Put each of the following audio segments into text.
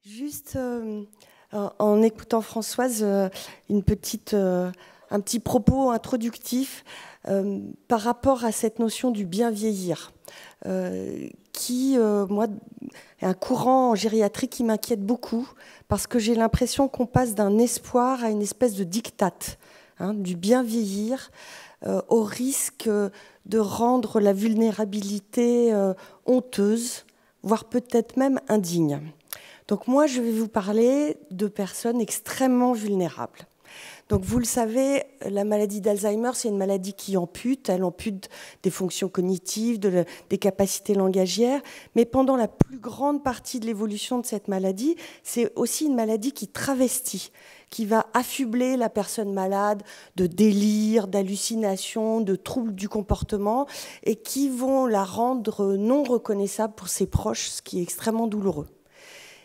Juste en écoutant Françoise, un petit propos introductif par rapport à cette notion du bien vieillir, moi, est un courant en gériatrie qui m'inquiète beaucoup, parce que j'ai l'impression qu'on passe d'un espoir à une espèce de diktat, du bien vieillir, au risque de rendre la vulnérabilité honteuse, voire peut-être même indigne. Donc moi, je vais vous parler de personnes extrêmement vulnérables. Donc vous le savez, la maladie d'Alzheimer, c'est une maladie qui ampute. Elle ampute des fonctions cognitives, des capacités langagières. Mais pendant la plus grande partie de l'évolution de cette maladie, c'est aussi une maladie qui travestit, qui va affubler la personne malade de délire, d'hallucinations, de troubles du comportement, et qui vont la rendre non reconnaissable pour ses proches, ce qui est extrêmement douloureux.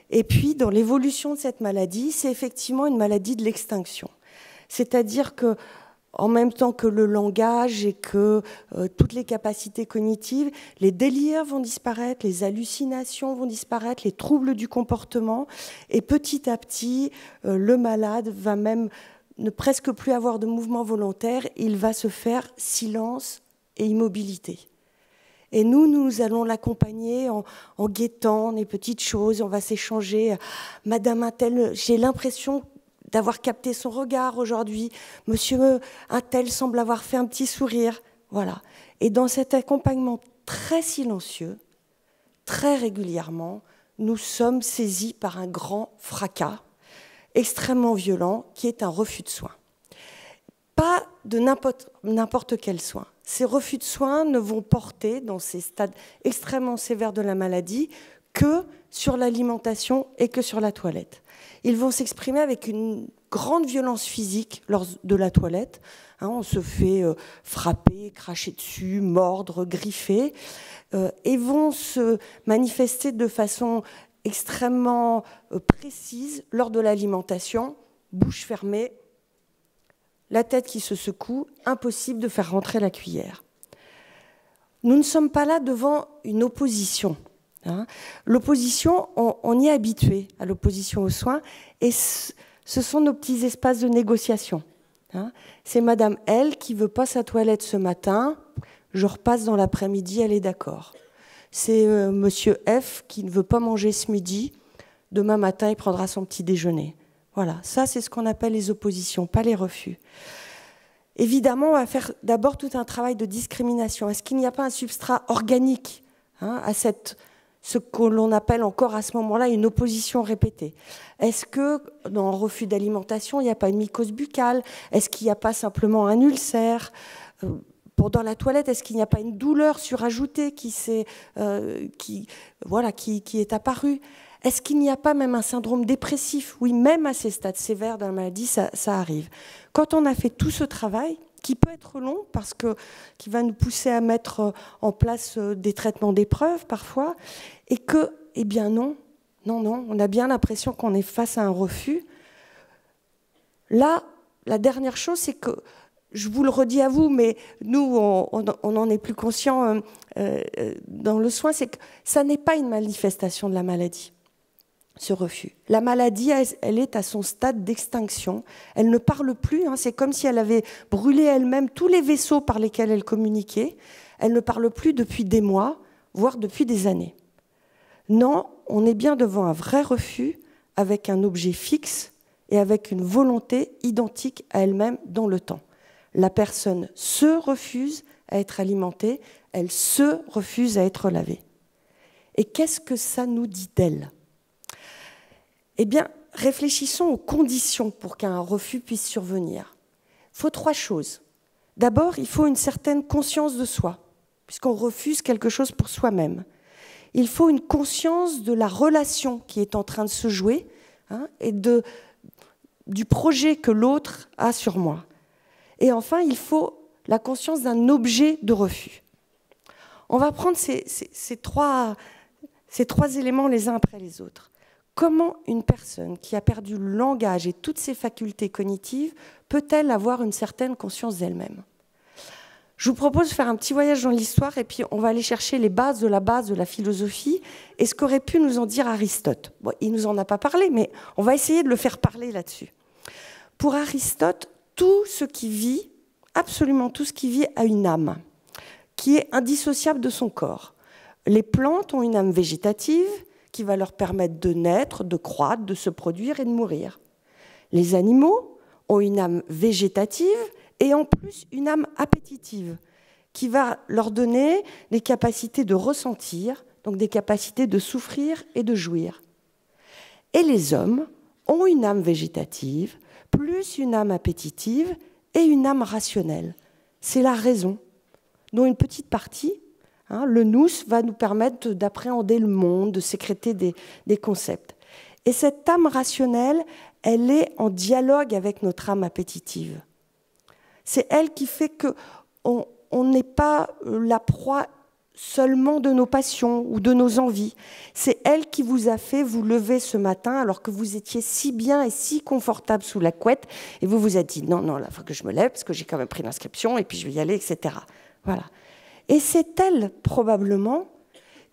Et puis, dans l'évolution de cette maladie, c'est effectivement une maladie de l'extinction. C'est-à-dire que, en même temps que le langage et que toutes les capacités cognitives, les délires vont disparaître, les hallucinations vont disparaître, les troubles du comportement, et petit à petit, le malade va même ne presque plus avoir de mouvement volontaire, il va se faire silence et immobilité. Et nous allons l'accompagner en guettant les petites choses, on va s'échanger. Madame Untel, j'ai l'impression d'avoir capté son regard aujourd'hui. Monsieur Untel semble avoir fait un petit sourire. Voilà. Et dans cet accompagnement très silencieux, très régulièrement, nous sommes saisis par un grand fracas extrêmement violent qui est un refus de soins. Pas de n'importe quel soin. Ces refus de soins ne vont porter, dans ces stades extrêmement sévères de la maladie, que sur l'alimentation et que sur la toilette. Ils vont s'exprimer avec une grande violence physique lors de la toilette. On se fait frapper, cracher dessus, mordre, griffer, et vont se manifester de façon extrêmement précise lors de l'alimentation, bouche fermée, la tête qui se secoue, impossible de faire rentrer la cuillère. Nous ne sommes pas là devant une opposition. L'opposition, on y est habitué à l'opposition aux soins, et ce sont nos petits espaces de négociation. C'est Madame L qui ne veut pas sa toilette ce matin, je repasse dans l'après-midi, elle est d'accord. C'est Monsieur F qui ne veut pas manger ce midi, demain matin il prendra son petit déjeuner. Voilà, ça c'est ce qu'on appelle les oppositions, pas les refus. Évidemment, on va faire d'abord tout un travail de discrimination. Est-ce qu'il n'y a pas un substrat organique à ce que l'on appelle encore à ce moment-là une opposition répétée? Est-ce que dans le refus d'alimentation, il n'y a pas une mycose buccale? Est-ce qu'il n'y a pas simplement un ulcère? Dans la toilette, est-ce qu'il n'y a pas une douleur surajoutée qui est apparue? Est-ce qu'il n'y a pas même un syndrome dépressif? Oui, même à ces stades sévères de la maladie, ça arrive. Quand on a fait tout ce travail, qui peut être long, qui va nous pousser à mettre en place des traitements d'épreuves parfois, et que, eh bien non, on a bien l'impression qu'on est face à un refus. Là, la dernière chose, c'est que, je vous le redis à vous, mais nous, on en est plus conscient dans le soin, c'est que ça n'est pas une manifestation de la maladie, ce refus. La maladie, elle est à son stade d'extinction. Elle ne parle plus. C'est comme si elle avait brûlé elle-même tous les vaisseaux par lesquels elle communiquait. Elle ne parle plus depuis des mois, voire depuis des années. Non, on est bien devant un vrai refus avec un objet fixe et avec une volonté identique à elle-même dans le temps. La personne se refuse à être alimentée, elle se refuse à être lavée. Et qu'est-ce que ça nous dit d'elle ? Eh bien, réfléchissons aux conditions pour qu'un refus puisse survenir. Il faut 3 choses. D'abord, il faut une certaine conscience de soi, puisqu'on refuse quelque chose pour soi-même. Il faut une conscience de la relation qui est en train de se jouer et du projet que l'autre a sur moi. Et enfin, il faut la conscience d'un objet de refus. On va prendre ces trois éléments les uns après les autres. Comment une personne qui a perdu le langage et toutes ses facultés cognitives peut-elle avoir une certaine conscience d'elle-même? Je vous propose de faire un petit voyage dans l'histoire et puis on va aller chercher les bases de la philosophie et ce qu'aurait pu nous en dire Aristote. Bon, il ne nous en a pas parlé, mais on va essayer de le faire parler là-dessus. Pour Aristote, tout ce qui vit, absolument tout ce qui vit, a une âme qui est indissociable de son corps. Les plantes ont une âme végétative qui va leur permettre de naître, de croître, de se produire et de mourir. Les animaux ont une âme végétative et en plus une âme appétitive qui va leur donner des capacités de ressentir, donc des capacités de souffrir et de jouir. Et les hommes ont une âme végétative, plus une âme appétitive et une âme rationnelle. C'est la raison, dont une petite partie, le nous, va nous permettre d'appréhender le monde, de sécréter des concepts. Et cette âme rationnelle, elle est en dialogue avec notre âme appétitive. C'est elle qui fait qu'on n'est pas la proie seulement de nos passions ou de nos envies. C'est elle qui vous a fait vous lever ce matin alors que vous étiez si bien et si confortable sous la couette et vous vous êtes dit non, là, il faut que je me lève parce que j'ai quand même pris l'inscription et puis je vais y aller, etc. Voilà. Et c'est elle, probablement,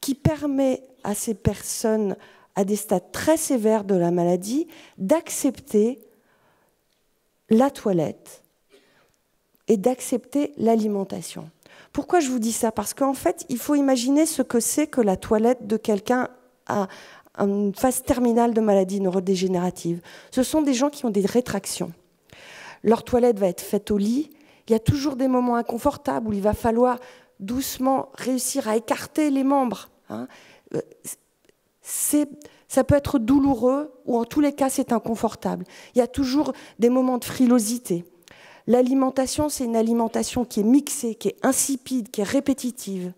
qui permet à ces personnes à des stades très sévères de la maladie d'accepter la toilette et d'accepter l'alimentation. Pourquoi je vous dis ça? Parce qu'en fait, il faut imaginer ce que c'est que la toilette de quelqu'un à une phase terminale de maladie neurodégénérative. Ce sont des gens qui ont des rétractions. Leur toilette va être faite au lit. Il y a toujours des moments inconfortables où il va falloir doucement réussir à écarter les membres. Ça peut être douloureux ou en tous les cas, c'est inconfortable. Il y a toujours des moments de frilosité. L'alimentation, c'est une alimentation qui est mixée, qui est insipide, qui est répétitive.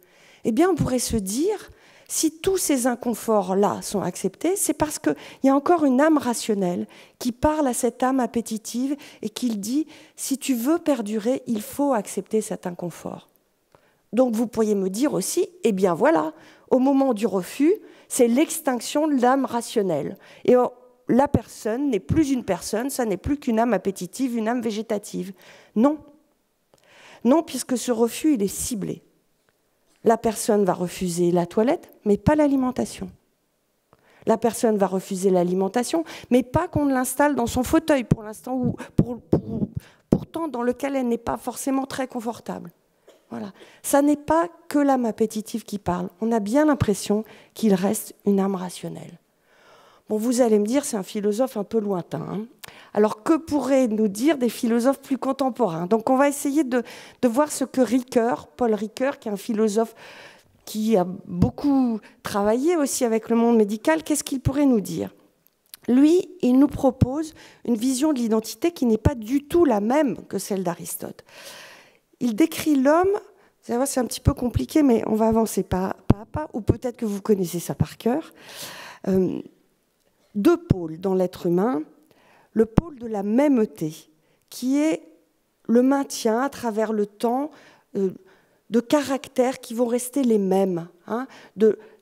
Eh bien, on pourrait se dire, si tous ces inconforts-là sont acceptés, c'est parce qu'il y a encore une âme rationnelle qui parle à cette âme appétitive et qui dit, si tu veux perdurer, il faut accepter cet inconfort. Donc, vous pourriez me dire aussi, eh bien voilà, au moment du refus, c'est l'extinction de l'âme rationnelle. Et la personne n'est plus une personne, ça n'est plus qu'une âme appétitive, une âme végétative. Non. Non, puisque ce refus, il est ciblé. La personne va refuser la toilette, mais pas l'alimentation. La personne va refuser l'alimentation, mais pas qu'on l'installe dans son fauteuil pour l'instant, ou pourtant dans lequel elle n'est pas forcément très confortable. Voilà. Ça n'est pas que l'âme appétitive qui parle. On a bien l'impression qu'il reste une âme rationnelle. Bon, vous allez me dire, c'est un philosophe un peu lointain. Hein. Alors, que pourraient nous dire des philosophes plus contemporains? Donc, on va essayer de voir ce que Ricoeur, Paul Ricoeur, qui est un philosophe qui a beaucoup travaillé aussi avec le monde médical, qu'est-ce qu'il pourrait nous dire? Lui, il nous propose une vision de l'identité qui n'est pas du tout la même que celle d'Aristote. Il décrit l'homme, vous allez voir, c'est un petit peu compliqué, mais on va avancer pas à pas, ou peut-être que vous connaissez ça par cœur. Deux pôles dans l'être humain, le pôle de la mêmeté, qui est le maintien à travers le temps de caractères qui vont rester les mêmes, hein,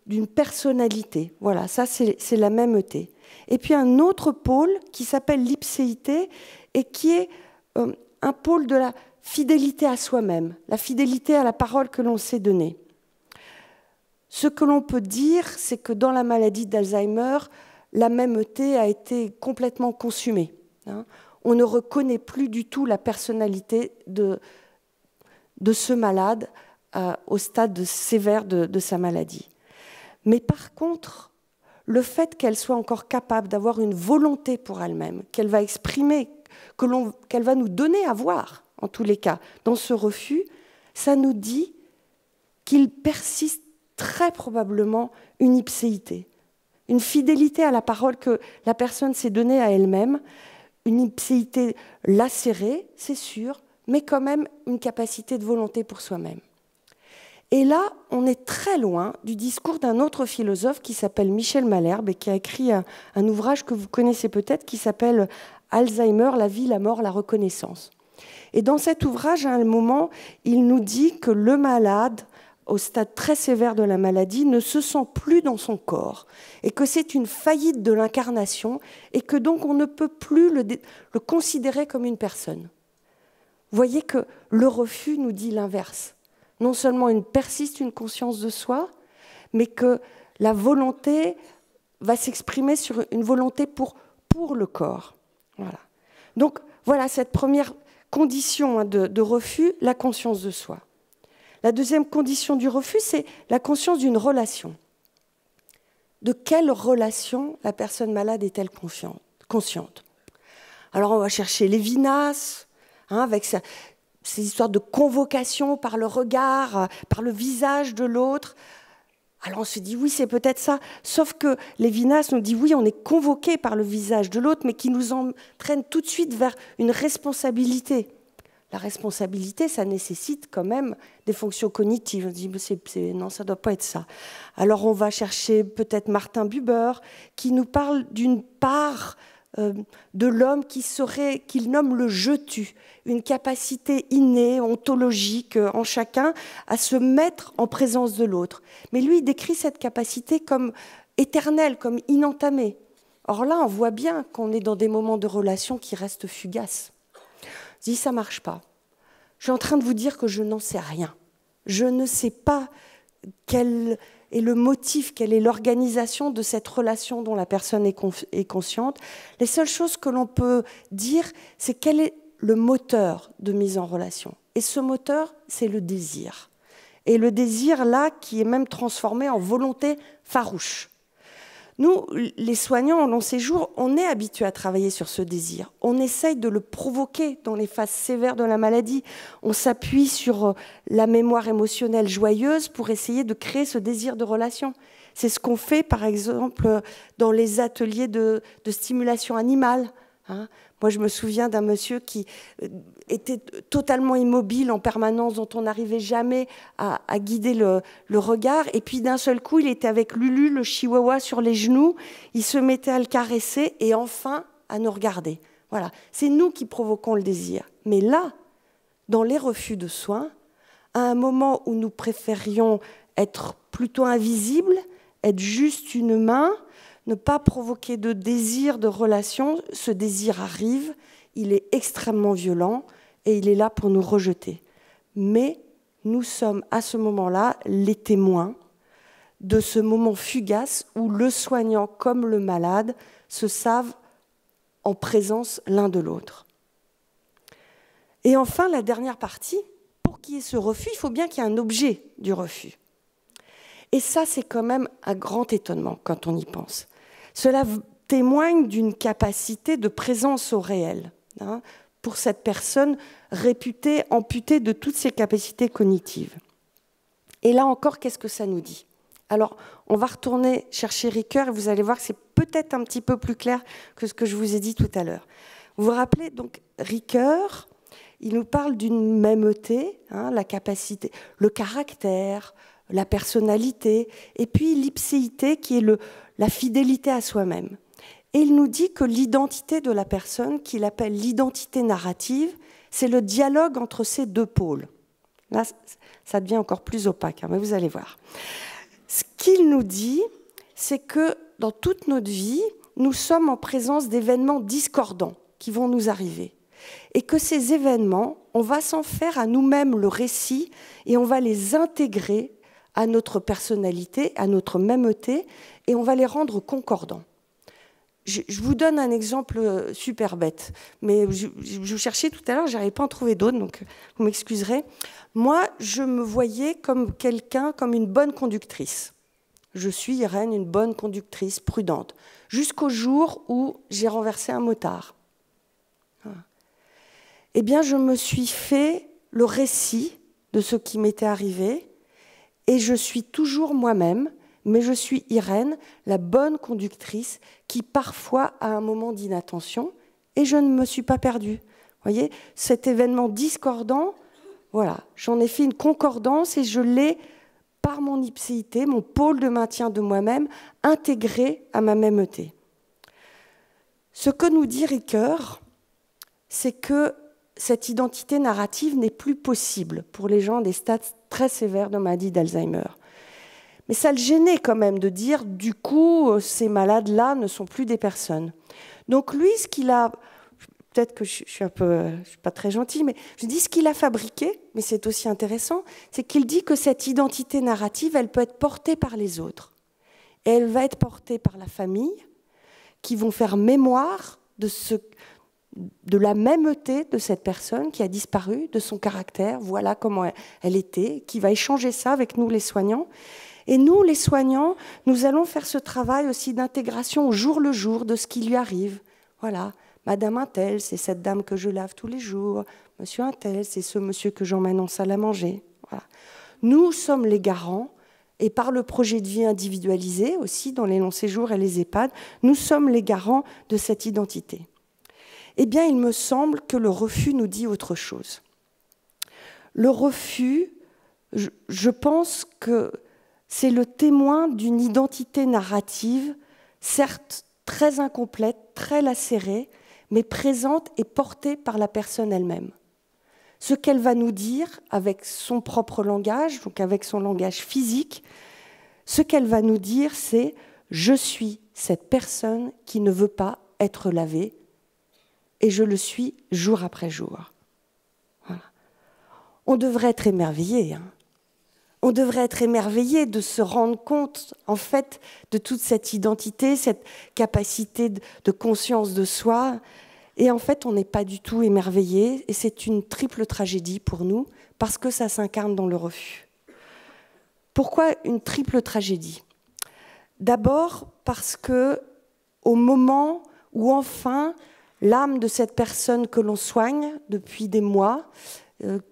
d'une personnalité. Voilà, ça c'est la mêmeté. Et puis un autre pôle qui s'appelle l'ipséité et qui est un pôle de la fidélité à soi-même, la fidélité à la parole que l'on s'est donnée. Ce que l'on peut dire, c'est que dans la maladie d'Alzheimer, la mêmeté a été complètement consumée. Hein. On ne reconnaît plus du tout la personnalité de ce malade au stade sévère de sa maladie. Mais par contre, le fait qu'elle soit encore capable d'avoir une volonté pour elle-même, qu'elle va exprimer, qu'elle va nous donner à voir, en tous les cas, dans ce refus, ça nous dit qu'il persiste très probablement une ipséité. Une fidélité à la parole que la personne s'est donnée à elle-même, une ipséité lacérée, c'est sûr, mais quand même une capacité de volonté pour soi-même. Et là, on est très loin du discours d'un autre philosophe qui s'appelle Michel Malherbe et qui a écrit un ouvrage que vous connaissez peut-être qui s'appelle « Alzheimer, la vie, la mort, la reconnaissance ». Et dans cet ouvrage, à un moment, il nous dit que le malade, au stade très sévère de la maladie, ne se sent plus dans son corps et que c'est une faillite de l'incarnation et que donc on ne peut plus le considérer comme une personne. Vous voyez que le refus nous dit l'inverse. Non seulement persiste une conscience de soi, mais que la volonté va s'exprimer sur une volonté pour le corps. Voilà. Donc voilà cette première condition de refus, la conscience de soi. La deuxième condition du refus, c'est la conscience d'une relation. De quelle relation la personne malade est-elle consciente? Alors on va chercher Lévinas, avec ces histoires de convocation par le regard, par le visage de l'autre. Alors on se dit oui, c'est peut-être ça, sauf que Lévinas nous dit oui, on est convoqué par le visage de l'autre, mais qui nous entraîne tout de suite vers une responsabilité. La responsabilité, ça nécessite quand même des fonctions cognitives. On se dit non, ça ne doit pas être ça. Alors on va chercher peut-être Martin Buber, qui nous parle d'une part de l'homme qu'il nomme le je-tu, une capacité innée, ontologique en chacun à se mettre en présence de l'autre. Mais lui, il décrit cette capacité comme éternelle, comme inentamée. Or là, on voit bien qu'on est dans des moments de relation qui restent fugaces. On se dit, ça ne marche pas. Je suis en train de vous dire que je n'en sais rien. Je ne sais pas quel est le motif, quelle est l'organisation de cette relation dont la personne est consciente. Les seules choses que l'on peut dire, c'est quel est le moteur de mise en relation. Et ce moteur, c'est le désir. Et le désir, là, qui est même transformé en volonté farouche. Nous, les soignants en long séjour, on est habitués à travailler sur ce désir. On essaye de le provoquer dans les phases sévères de la maladie. On s'appuie sur la mémoire émotionnelle joyeuse pour essayer de créer ce désir de relation. C'est ce qu'on fait, par exemple, dans les ateliers de stimulation animale. Moi, je me souviens d'un monsieur qui était totalement immobile en permanence, dont on n'arrivait jamais à guider le regard. Et puis, d'un seul coup, il était avec Lulu, le chihuahua, sur les genoux. Il se mettait à le caresser et enfin à nous regarder. Voilà, c'est nous qui provoquons le désir. Mais là, dans les refus de soins, à un moment où nous préférions être plutôt invisibles, être juste une main, ne pas provoquer de désir de relation, ce désir arrive, il est extrêmement violent et il est là pour nous rejeter. Mais nous sommes à ce moment-là les témoins de ce moment fugace où le soignant comme le malade se savent en présence l'un de l'autre. Et enfin, la dernière partie, pour qu'il y ait ce refus, il faut bien qu'il y ait un objet du refus. Et ça, c'est quand même un grand étonnement quand on y pense. Cela témoigne d'une capacité de présence au réel, pour cette personne réputée amputée de toutes ses capacités cognitives. Et là encore, qu'est-ce que ça nous dit? Alors, on va retourner chercher Ricoeur et vous allez voir que c'est peut-être un petit peu plus clair que ce que je vous ai dit tout à l'heure. Vous vous rappelez, donc, Ricoeur, il nous parle d'une mêmeté, la capacité, le caractère, la personnalité, et puis l'ipséité qui est la fidélité à soi-même. Et il nous dit que l'identité de la personne, qu'il appelle l'identité narrative, c'est le dialogue entre ces deux pôles. Là, ça devient encore plus opaque, mais vous allez voir. Ce qu'il nous dit, c'est que dans toute notre vie, nous sommes en présence d'événements discordants qui vont nous arriver. Et que ces événements, on va s'en faire à nous-mêmes le récit et on va les intégrer à notre personnalité, à notre mêmeté, et on va les rendre concordants. Je vous donne un exemple super bête, mais je cherchais tout à l'heure, je n'arrivais pas à en trouver d'autres, donc vous m'excuserez. Moi, je me voyais comme quelqu'un, comme une bonne conductrice. Je suis, Irène, une bonne conductrice, prudente, jusqu'au jour où j'ai renversé un motard. Eh bien, je me suis fait le récit de ce qui m'était arrivé, et je suis toujours moi-même, mais je suis Irène, la bonne conductrice, qui parfois a un moment d'inattention, et je ne me suis pas perdue. Vous voyez, cet événement discordant, voilà, j'en ai fait une concordance et je l'ai, par mon ipséité, mon pôle de maintien de moi-même, intégré à ma mêmeté. Ce que nous dit Ricoeur, c'est que cette identité narrative n'est plus possible pour les gens des stades très sévères de maladie d'Alzheimer. Mais ça le gênait quand même de dire, du coup, ces malades-là ne sont plus des personnes. Donc lui, ce qu'il a peut-être que je suis pas très gentille, mais je dis ce qu'il a fabriqué, mais c'est aussi intéressant, c'est qu'il dit que cette identité narrative, elle peut être portée par les autres. Et elle va être portée par la famille, qui vont faire mémoire de la mêmeté de cette personne qui a disparu, de son caractère, voilà comment elle était, qui va échanger ça avec nous les soignants. Et nous, les soignants, nous allons faire ce travail aussi d'intégration au jour le jour de ce qui lui arrive. Voilà, Madame Untel, c'est cette dame que je lave tous les jours. Monsieur Untel, c'est ce monsieur que j'emmène en salle à manger. Voilà. Nous sommes les garants, et par le projet de vie individualisé aussi, dans les longs séjours et les EHPAD, nous sommes les garants de cette identité. Eh bien, il me semble que le refus nous dit autre chose. Le refus, je pense que c'est le témoin d'une identité narrative, certes très incomplète, très lacérée, mais présente et portée par la personne elle-même. Ce qu'elle va nous dire avec son propre langage, donc avec son langage physique, ce qu'elle va nous dire, c'est « je suis cette personne qui ne veut pas être lavée et je le suis jour après jour ». Voilà. On devrait être émerveillé, hein. On devrait être émerveillé de se rendre compte, en fait, de toute cette identité, cette capacité de conscience de soi. Et en fait, on n'est pas du tout émerveillé. Et c'est une triple tragédie pour nous, parce que ça s'incarne dans le refus. Pourquoi une triple tragédie? D'abord, parce que au moment où, enfin, l'âme de cette personne que l'on soigne depuis des mois,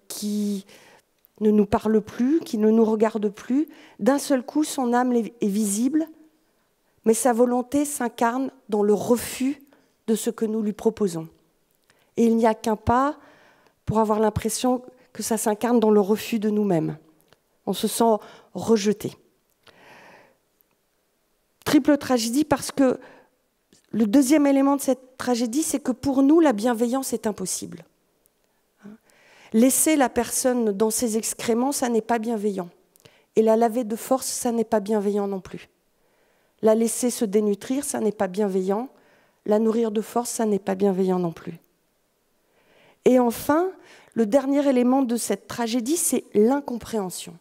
qui ne nous parle plus, qui ne nous regarde plus, d'un seul coup, son âme est visible, mais sa volonté s'incarne dans le refus de ce que nous lui proposons. Et il n'y a qu'un pas pour avoir l'impression que ça s'incarne dans le refus de nous-mêmes. On se sent rejeté. Triple tragédie parce que le deuxième élément de cette tragédie, c'est que pour nous, la bienveillance est impossible. Laisser la personne dans ses excréments, ça n'est pas bienveillant. Et la laver de force, ça n'est pas bienveillant non plus. La laisser se dénutrir, ça n'est pas bienveillant. La nourrir de force, ça n'est pas bienveillant non plus. Et enfin, le dernier élément de cette tragédie, c'est l'incompréhension.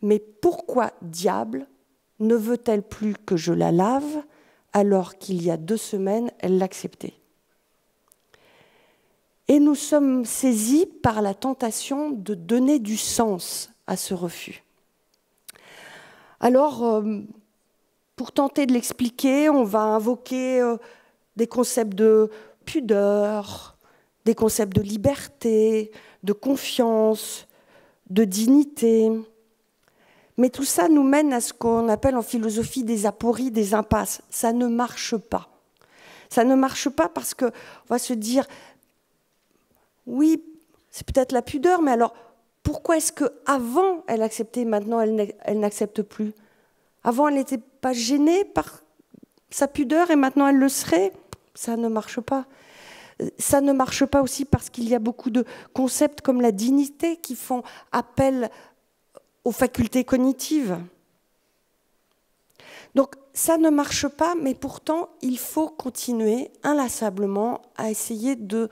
Mais pourquoi diable ne veut-elle plus que je la lave alors qu'il y a 2 semaines, elle l'acceptait ? Et nous sommes saisis par la tentation de donner du sens à ce refus. Alors, pour tenter de l'expliquer, on va invoquer des concepts de pudeur, des concepts de liberté, de confiance, de dignité. Mais tout ça nous mène à ce qu'on appelle en philosophie des apories, des impasses. Ça ne marche pas. Ça ne marche pas parce qu'on va se dire... Oui, c'est peut-être la pudeur, mais alors pourquoi est-ce qu'avant elle acceptait, maintenant elle n'accepte plus? Avant elle n'était pas gênée par sa pudeur et maintenant elle le serait? Ça ne marche pas. Ça ne marche pas aussi parce qu'il y a beaucoup de concepts comme la dignité qui font appel aux facultés cognitives. Donc ça ne marche pas, mais pourtant il faut continuer inlassablement à essayer de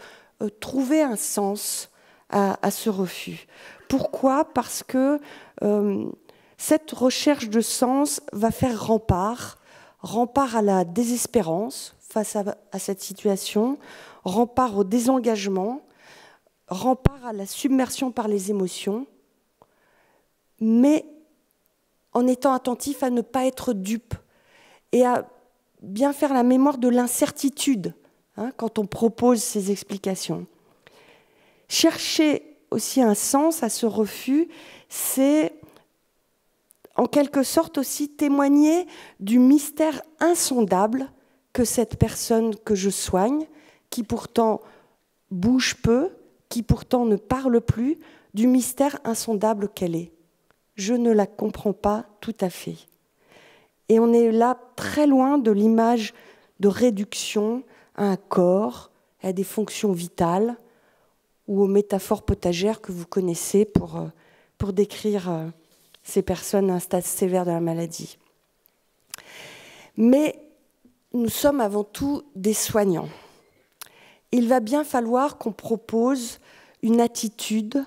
trouver un sens à ce refus. Pourquoi? Parce que cette recherche de sens va faire rempart à la désespérance face à cette situation, rempart au désengagement, rempart à la submersion par les émotions, mais en étant attentif à ne pas être dupe et à bien faire la mémoire de l'incertitude. Quand on propose ces explications. Chercher aussi un sens à ce refus, c'est en quelque sorte aussi témoigner du mystère insondable que cette personne que je soigne, qui pourtant bouge peu, qui pourtant ne parle plus, du mystère insondable qu'elle est. Je ne la comprends pas tout à fait. Et on est là très loin de l'image de réduction à un corps, à des fonctions vitales ou aux métaphores potagères que vous connaissez pour décrire ces personnes à un stade sévère de la maladie. Mais nous sommes avant tout des soignants. il va bien falloir qu'on propose une attitude,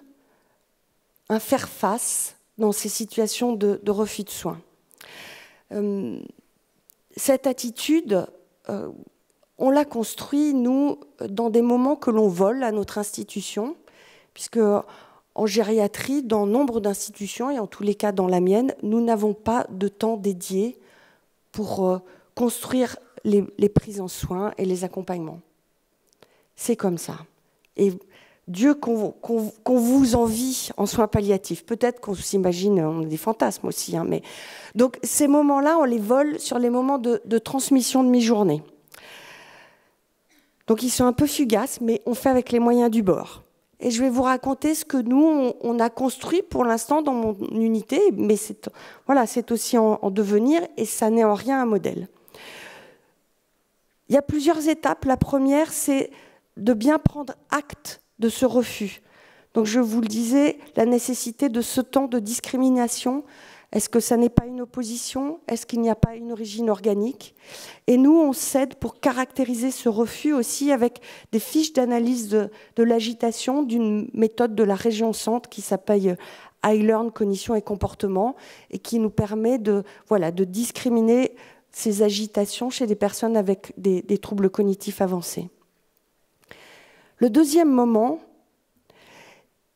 un faire-face dans ces situations de refus de soins. Cette attitude, on l'a construit, nous, dans des moments que l'on vole à notre institution, puisque en gériatrie, dans nombre d'institutions, et en tous les cas dans la mienne, nous n'avons pas de temps dédié pour construire les prises en soins et les accompagnements. C'est comme ça. Et Dieu qu'on vous envie en soins palliatifs. Peut-être qu'on s'imagine, on a des fantasmes aussi. Mais... Donc ces moments-là, on les vole sur les moments de transmission de mi-journée. Donc ils sont un peu fugaces, mais on fait avec les moyens du bord. Et je vais vous raconter ce que nous, on a construit pour l'instant dans mon unité, mais c'est aussi en devenir, et ça n'est en rien un modèle. Il y a plusieurs étapes. La première, c'est de bien prendre acte de ce refus. Donc je vous le disais, la nécessité de ce temps de discrimination. Est-ce que ça n'est pas une opposition? Est-ce qu'il n'y a pas une origine organique? Et nous, on s'aide pour caractériser ce refus aussi avec des fiches d'analyse de l'agitation d'une méthode de la région Centre qui s'appelle iLearn Cognition et Comportement et qui nous permet de discriminer ces agitations chez des personnes avec des troubles cognitifs avancés. Le deuxième moment,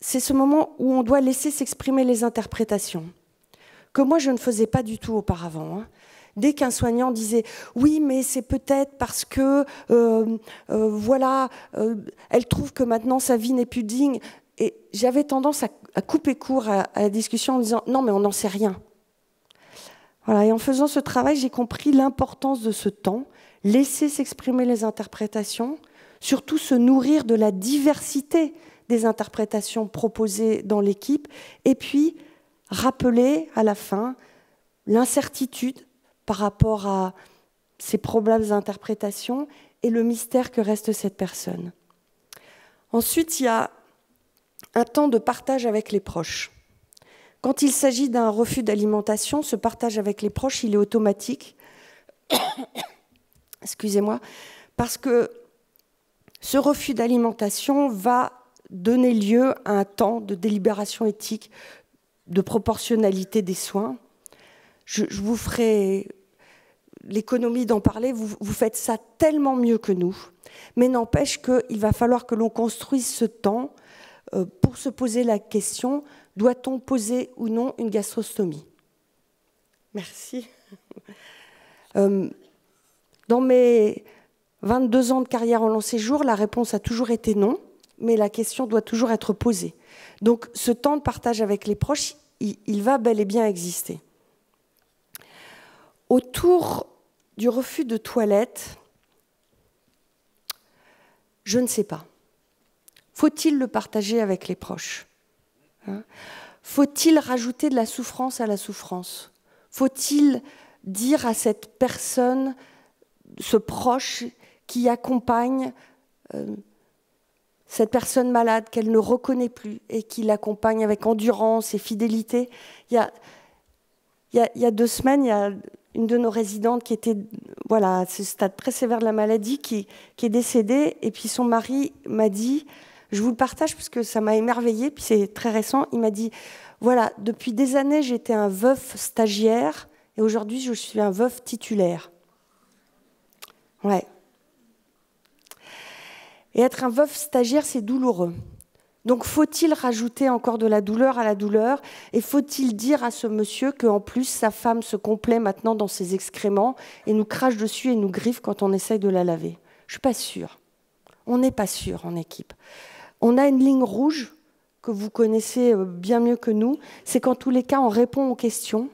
c'est ce moment où on doit laisser s'exprimer les interprétations, que moi je ne faisais pas du tout auparavant. Dès qu'un soignant disait « oui, mais c'est peut-être parce que, elle trouve que maintenant sa vie n'est plus digne », et j'avais tendance à couper court à la discussion en disant « non, mais on n'en sait rien ». Voilà, et en faisant ce travail, j'ai compris l'importance de ce temps, laisser s'exprimer les interprétations, surtout se nourrir de la diversité des interprétations proposées dans l'équipe, et puis rappeler à la fin l'incertitude par rapport à ces problèmes d'interprétation et le mystère que reste cette personne. Ensuite, il y a un temps de partage avec les proches. Quand il s'agit d'un refus d'alimentation, ce partage avec les proches, il est automatique. Excusez-moi, parce que ce refus d'alimentation va donner lieu à un temps de délibération éthique, de proportionnalité des soins. Je vous ferai l'économie d'en parler, vous faites ça tellement mieux que nous, mais n'empêche qu'il va falloir que l'on construise ce temps pour se poser la question, doit-on poser ou non une gastrostomie? Merci. Dans mes 22 ans de carrière en long séjour, la réponse a toujours été non, mais la question doit toujours être posée. Donc ce temps de partage avec les proches, il va bel et bien exister. Autour du refus de toilette, je ne sais pas. Faut-il le partager avec les proches? Faut-il rajouter de la souffrance à la souffrance? Faut-il dire à cette personne, ce proche qui accompagne cette personne malade qu'elle ne reconnaît plus et qui l'accompagne avec endurance et fidélité? Il y a 2 semaines, il y a une de nos résidentes qui était à ce stade très sévère de la maladie, qui est décédée, et puis son mari m'a dit, je vous le partage parce que ça m'a émerveillée, puis c'est très récent, il m'a dit, voilà, depuis des années j'étais un veuf stagiaire, et aujourd'hui je suis un veuf titulaire. Ouais. Et être un veuf stagiaire, c'est douloureux. Donc faut-il rajouter encore de la douleur à la douleur? Et faut-il dire à ce monsieur qu'en plus sa femme se complaît maintenant dans ses excréments et nous crache dessus et nous griffe quand on essaye de la laver? Je ne suis pas sûre. On n'est pas sûr en équipe. On a une ligne rouge que vous connaissez bien mieux que nous. C'est qu'en tous les cas, on répond aux questions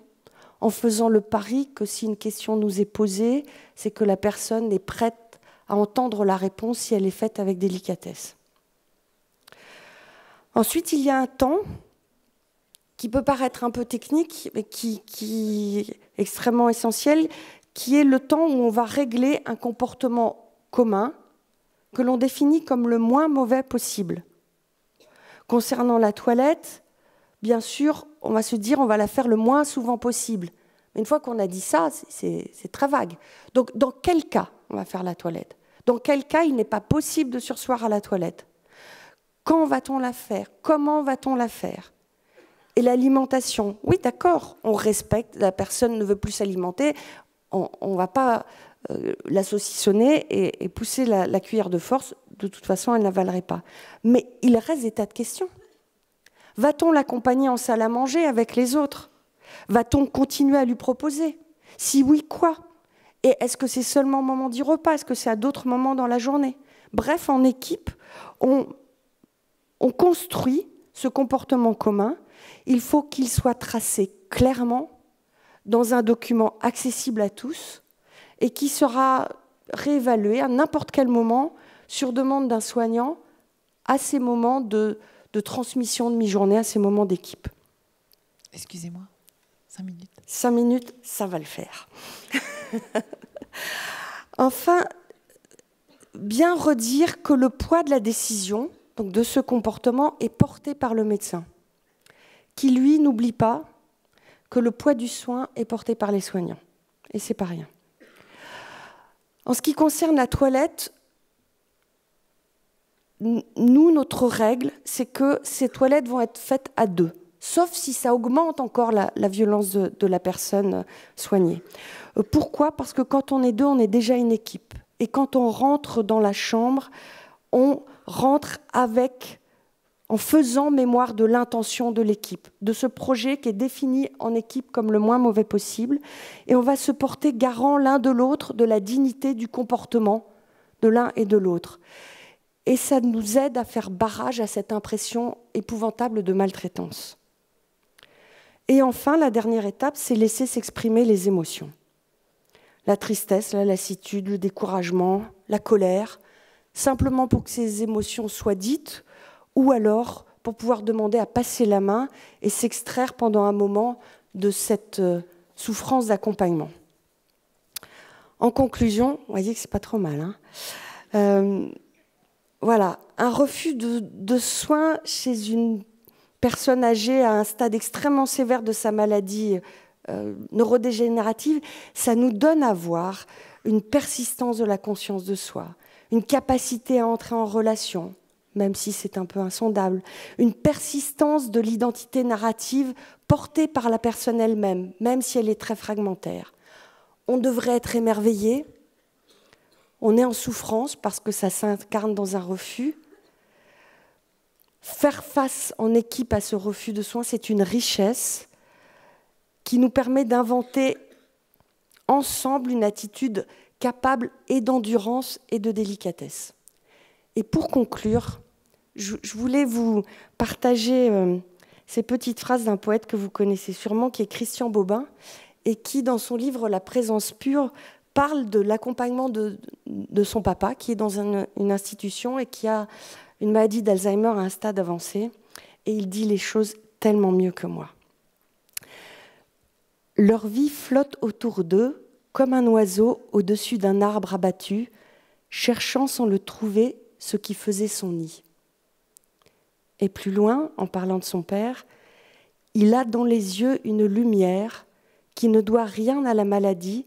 en faisant le pari que si une question nous est posée, c'est que la personne est prête à entendre la réponse si elle est faite avec délicatesse. Ensuite, il y a un temps qui peut paraître un peu technique, mais qui est extrêmement essentiel, qui est le temps où on va régler un comportement commun que l'on définit comme le moins mauvais possible. Concernant la toilette, bien sûr, on va se dire on va la faire le moins souvent possible. Mais une fois qu'on a dit ça, c'est très vague. Donc, dans quel cas on va faire la toilette? Dans quel cas il n'est pas possible de surseoir à la toilette? Quand va-t-on la faire? Comment va-t-on la faire? Et l'alimentation, oui d'accord, on respecte, la personne ne veut plus s'alimenter, on ne va pas la saucissonner et pousser la cuillère de force, de toute façon elle n'avalerait pas. Mais il reste des tas de questions. Va-t-on l'accompagner en salle à manger avec les autres? Va-t-on continuer à lui proposer? Si oui, quoi? Et est-ce que c'est seulement au moment du repas? Est-ce que c'est à d'autres moments dans la journée? Bref, en équipe, on construit ce comportement commun. Il faut qu'il soit tracé clairement dans un document accessible à tous et qui sera réévalué à n'importe quel moment sur demande d'un soignant à ces moments de transmission de mi-journée, à ces moments d'équipe. Excusez-moi, 5 minutes. 5 minutes, ça va le faire. Enfin, bien redire que le poids de la décision, donc de ce comportement, est porté par le médecin, qui, lui, n'oublie pas que le poids du soin est porté par les soignants. Et c'est pas rien. En ce qui concerne la toilette, nous, notre règle, c'est que ces toilettes vont être faites à 2, sauf si ça augmente encore la violence de la personne soignée. Pourquoi? Parce que quand on est 2, on est déjà une équipe. Et quand on rentre dans la chambre, on rentre en faisant mémoire de l'intention de l'équipe, de ce projet qui est défini en équipe comme le moins mauvais possible. Et on va se porter garant l'un de l'autre de la dignité du comportement de l'un et de l'autre. Et ça nous aide à faire barrage à cette impression épouvantable de maltraitance. Et enfin, la dernière étape, c'est laisser s'exprimer les émotions. La tristesse, la lassitude, le découragement, la colère, simplement pour que ces émotions soient dites, ou alors pour pouvoir demander à passer la main et s'extraire pendant un moment de cette souffrance d'accompagnement. En conclusion, vous voyez que c'est pas trop mal, hein. Voilà, un refus de soins chez une personne âgée à un stade extrêmement sévère de sa maladie neurodégénérative, ça nous donne à voir une persistance de la conscience de soi, une capacité à entrer en relation, même si c'est un peu insondable, une persistance de l'identité narrative portée par la personne elle-même, même si elle est très fragmentaire. On devrait être émerveillé. On est en souffrance parce que ça s'incarne dans un refus. Faire face en équipe à ce refus de soins, c'est une richesse qui nous permet d'inventer ensemble une attitude capable et d'endurance et de délicatesse. Et pour conclure, je voulais vous partager ces petites phrases d'un poète que vous connaissez sûrement, qui est Christian Bobin, et qui, dans son livre « La présence pure », parle de l'accompagnement de son papa, qui est dans une institution et qui a une maladie d'Alzheimer à un stade avancé. Et il dit les choses tellement mieux que moi. Leur vie flotte autour d'eux comme un oiseau au-dessus d'un arbre abattu, cherchant sans le trouver ce qui faisait son nid. Et plus loin, en parlant de son père, il a dans les yeux une lumière qui ne doit rien à la maladie,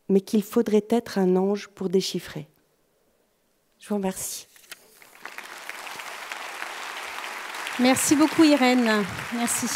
mais qu'il faudrait être un ange pour déchiffrer. Je vous remercie. Merci beaucoup Irène. Merci.